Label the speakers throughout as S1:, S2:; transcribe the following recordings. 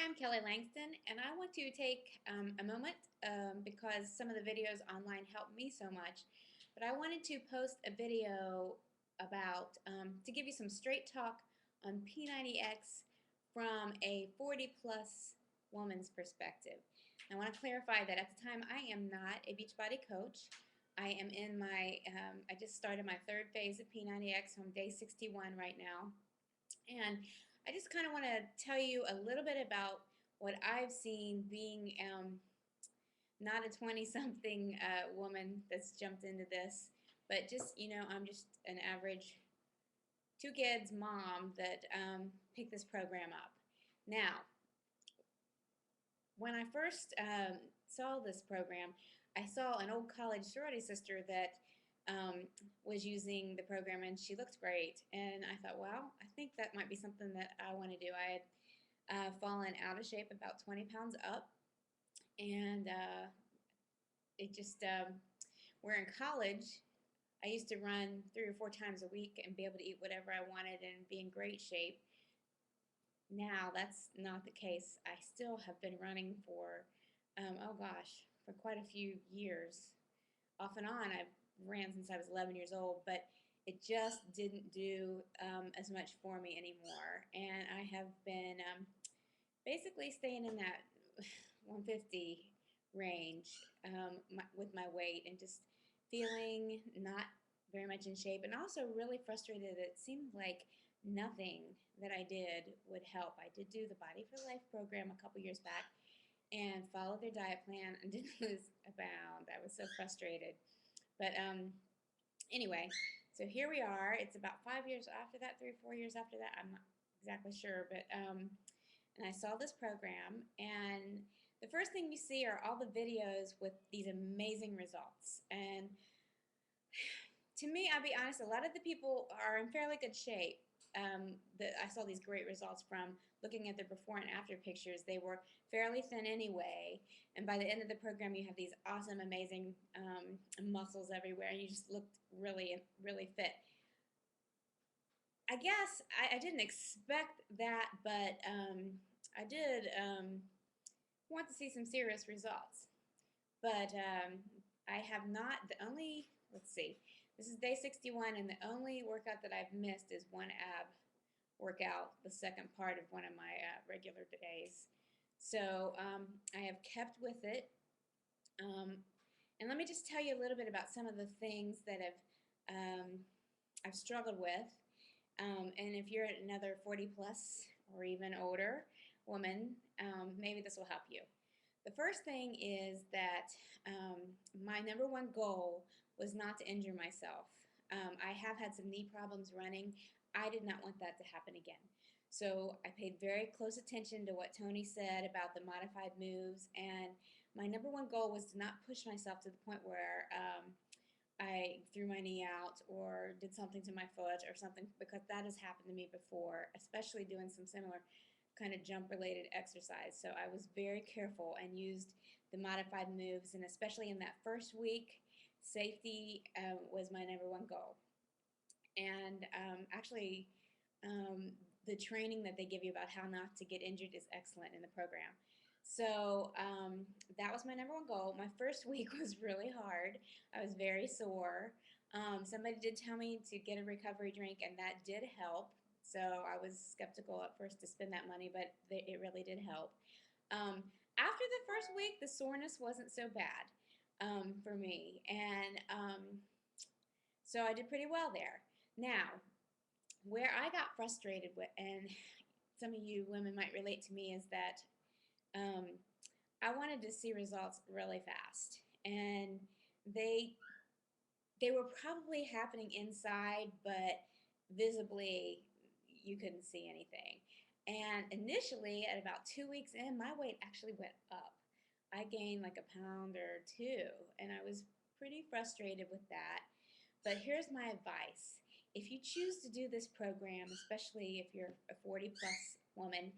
S1: Hi, I'm Kelly Langston, and I want to take a moment because some of the videos online helped me so much. But I wanted to post a video about to give you some straight talk on P90X from a 40 plus woman's perspective. I want to clarify that at the time I am not a Beachbody coach. I am in my, I just started my third phase of P90X. I'm day 61 right now. And I just kind of want to tell you a little bit about what I've seen being not a 20-something woman that's jumped into this, but just, I'm just an average two kids mom that picked this program up. Now, when I first saw this program, I saw an old college sorority sister that was using the program, and she looked great. And I thought, wow, I think that might be something that I want to do. I had fallen out of shape about 20 pounds up, and it just, we're in college. I used to run 3 or 4 times a week and be able to eat whatever I wanted and be in great shape. Now that's not the case. I still have been running for, oh gosh, for quite a few years. Off and on, I've ran since I was 11 years old, but it just didn't do as much for me anymore. And I have been basically staying in that 150 range with my weight and just feeling not very much in shape and also really frustrated. It seemed like nothing that I did would help. I did do the Body for Life program a couple years back and followed their diet plan and didn't lose a pound. I was so frustrated. But anyway, so here we are. It's about 5 years after that, 3 or 4 years after that. I'm not exactly sure, but and I saw this program, and the first thing you see are all the videos with these amazing results. And to me, I'll be honest, a lot of the people are in fairly good shape that I saw these great results from. Looking at the before and after pictures, they were fairly thin anyway, and by the end of the program you have these awesome, amazing muscles everywhere, and you just looked really, really fit. I guess I didn't expect that, but I did want to see some serious results. But I have not, the only, let's see, this is day 61, and the only workout that I've missed is one ab workout, the second part of one of my regular days. So I have kept with it. And let me just tell you a little bit about some of the things that I've struggled with. And if you're another 40 plus or even older woman, maybe this will help you. The first thing is that my number one goal was not to injure myself. I have had some knee problems running. I did not want that to happen again. So I paid very close attention to what Tony said about the modified moves, and my number one goal was to not push myself to the point where I threw my knee out or did something to my foot or something, because that has happened to me before, especially doing some similar kind of jump related exercise. So I was very careful and used the modified moves, and especially in that first week, safety was my number one goal. And actually the training that they give you about how not to get injured is excellent in the program. So that was my number one goal. My first week was really hard. I was very sore. Somebody did tell me to get a recovery drink, and that did help. So I was skeptical at first to spend that money, but it really did help. After the first week, the soreness wasn't so bad for me, and so I did pretty well there. Now, where I got frustrated with, and some of you women might relate to me, is that I wanted to see results really fast, and they were probably happening inside, but visibly you couldn't see anything. And initially, at about 2 weeks in, my weight actually went up. I gained like a pound or two, and I was pretty frustrated with that. But here's my advice. If you choose to do this program, especially if you're a 40 plus woman,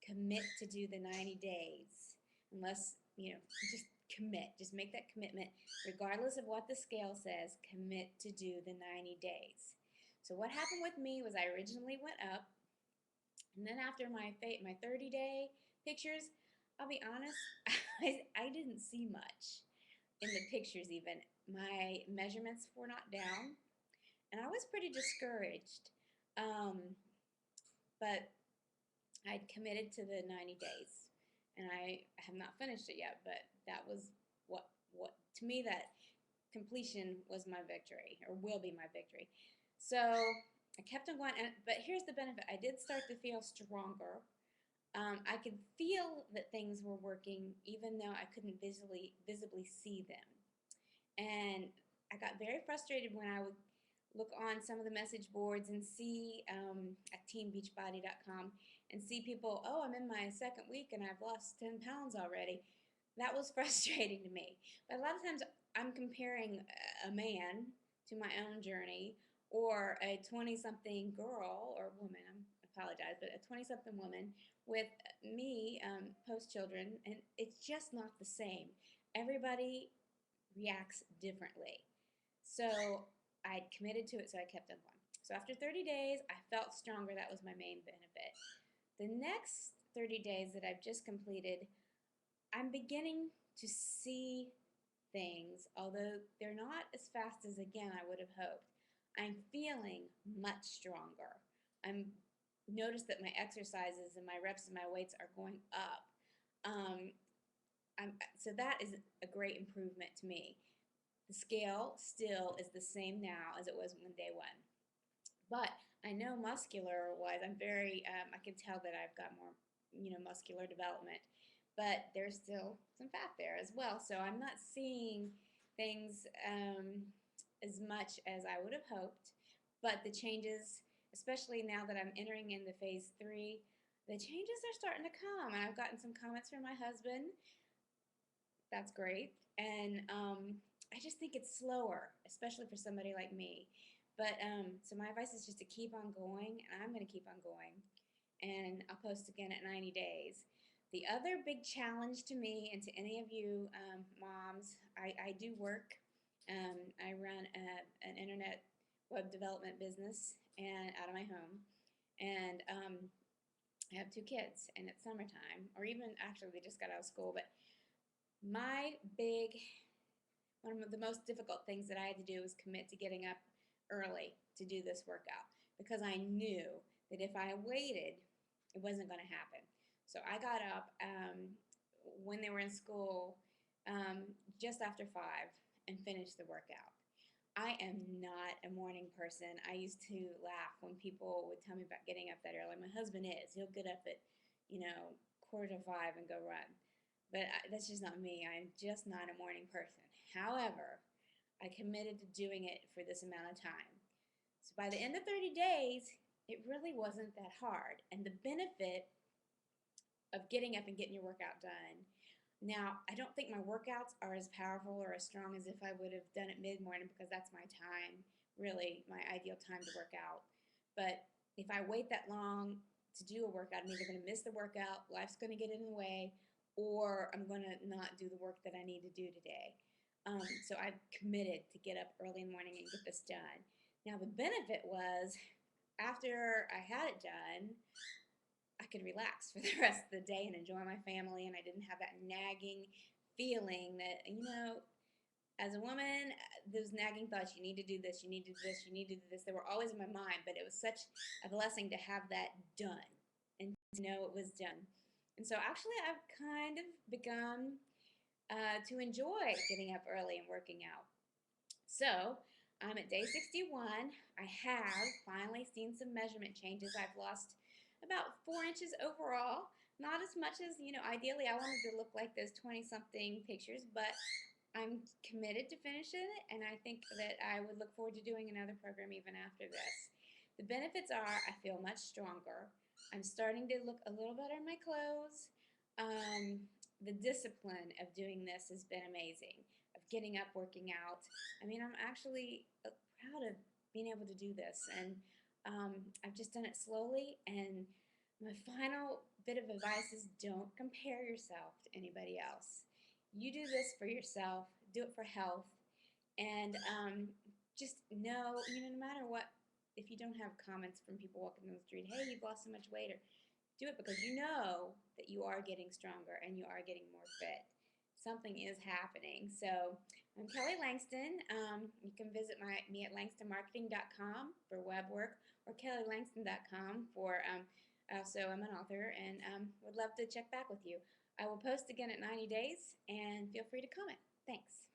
S1: commit to do the 90 days. Unless, just commit. Just make that commitment. Regardless of what the scale says, commit to do the 90 days. So what happened with me was I originally went up, and then after my 30 day pictures, I'll be honest, I didn't see much in the pictures even. My measurements were not down, and I was pretty discouraged. Um, but I'd committed to the 90 days, and I have not finished it yet, but that was what to me, that completion was my victory, or will be my victory. So I kept on going, but here's the benefit. I did start to feel stronger. I could feel that things were working even though I couldn't visibly see them. And I got very frustrated when I would look on some of the message boards and see at teambeachbody.com and see people, oh, I'm in my second week and I've lost 10 pounds already. That was frustrating to me. But a lot of times I'm comparing a man to my own journey, or a 20-something girl or woman, I apologize, but a 20-something woman with me post-children, and it's just not the same. Everybody reacts differently. So I'd committed to it, so I kept on going. So after 30 days, I felt stronger. That was my main benefit. The next 30 days that I've just completed, I'm beginning to see things, although they're not as fast as, again, I would have hoped. I'm feeling much stronger. I'm noticed that my exercises and my reps and my weights are going up. So that is a great improvement to me. The scale still is the same now as it was when day one. But I know muscular-wise, I can tell that I've got more, muscular development. But there's still some fat there as well. So I'm not seeing things as much as I would have hoped. But the changes, especially now that I'm entering into phase 3, the changes are starting to come. And I've gotten some comments from my husband. That's great. And I just think it's slower, especially for somebody like me. But so my advice is just to keep on going, and I'm going to keep on going. And I'll post again at 90 days. The other big challenge to me, and to any of you moms, I do work. I run an internet web development business and out of my home. And I have 2 kids, and it's summertime, or even actually they just got out of school. But one of the most difficult things that I had to do was commit to getting up early to do this workout, because I knew that if I waited, it wasn't going to happen. So I got up when they were in school just after 5 and finished the workout. I am not a morning person. I used to laugh when people would tell me about getting up that early. My husband is. He'll get up at, 4:45 and go run. But that's just not me. I'm just not a morning person. However, I committed to doing it for this amount of time. So by the end of 30 days, it really wasn't that hard. And the benefit of getting up and getting your workout done. Now, I don't think my workouts are as powerful or as strong as if I would have done it mid-morning, because that's my time, really my ideal time to work out. But if I wait that long to do a workout, I'm either going to miss the workout, life's going to get in the way, or I'm going to not do the work that I need to do today. So I've committed to get up early in the morning and get this done. Now, the benefit was, after I had it done, I could relax for the rest of the day and enjoy my family, and I didn't have that nagging feeling that, as a woman, those nagging thoughts, you need to do this, you need to do this, you need to do this, they were always in my mind, but it was such a blessing to have that done and to know it was done. And so actually I've kind of begun to enjoy getting up early and working out. So I'm at day 61. I have finally seen some measurement changes. I've lost about 4 inches overall. Not as much as, ideally I wanted to look like those 20-something pictures, but I'm committed to finishing it, and I think that I would look forward to doing another program even after this. The benefits are I feel much stronger. I'm starting to look a little better in my clothes. The discipline of doing this has been amazing, of getting up, working out. I'm actually proud of being able to do this, and I've just done it slowly. And my final bit of advice is, don't compare yourself to anybody else. You do this for yourself, do it for health, and just know, no matter what, if you don't have comments from people walking down the street, hey, you've lost so much weight, or do it because you know that that you are getting stronger and you are getting more fit. Something is happening. So I'm Kelly Langston. You can visit me at langstonmarketing.com for web work, or kellylangston.com for also I'm an author, and would love to check back with you. I will post again at 90 days, and feel free to comment. Thanks.